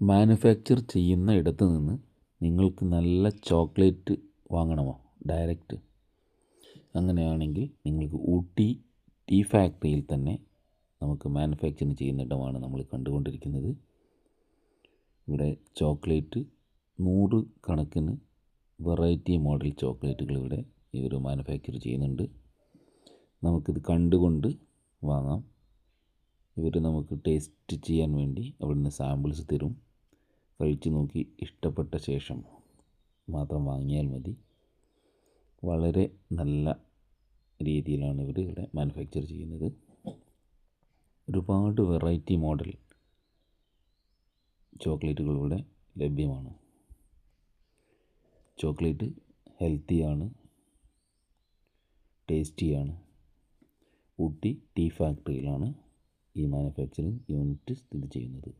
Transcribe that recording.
Manufacture ചെയ്യുന്ന ഇടത്ത് നിന്ന് നിങ്ങൾക്ക് നല്ല ചോക്ലേറ്റ് വാങ്ങണമോ ഡയറക്റ്റ്? അങ്ങനെയാണെങ്കിൽ നിങ്ങൾക്ക് ഊട്ടി ടീ ഫാക്ടറിയിൽ തന്നെ നമുക്ക് മാനുഫാക്ചറിങ് ചെയ്യുന്ന ഇടമാണ് നമ്മൾ കണ്ടുകൊണ്ടിരിക്കുന്നത്. ഇവിടെ ചോക്ലേറ്റ് 100 കണക്കിന് വെറൈറ്റി മോഡൽ ചോക്ലേറ്റുകൾ ഇവിടെ ഇവർ മാനുഫാക്ചർ ചെയ്യുന്നുണ്ട്. നമുക്കിത് കണ്ടുകൊണ്ട് വാങ്ങാം. ഇവർ നമുക്ക് ടേസ്റ്റ് ചെയ്യാൻ വേണ്ടി അവിടുന്ന് സാമ്പിൾസ് തരും. കഴിച്ചു നോക്കി ഇഷ്ടപ്പെട്ട ശേഷം മാത്രം വാങ്ങിയാൽ മതി. വളരെ നല്ല രീതിയിലാണ് ഇവർ ഇവിടെ മാനുഫാക്ചർ ചെയ്യുന്നത്. ഒരുപാട് വെറൈറ്റി മോഡൽ ചോക്ലേറ്റുകൾ ഇവിടെ ലഭ്യമാണ്. ചോക്ലേറ്റ് ഹെൽത്തിയാണ്, ടേസ്റ്റിയാണ്. ഊട്ടി ടീ ഫാക്ടറിയിലാണ് ഈ മാനുഫാക്ചറിങ് യൂണിറ്റ് സ്ഥിതി ചെയ്യുന്നത്.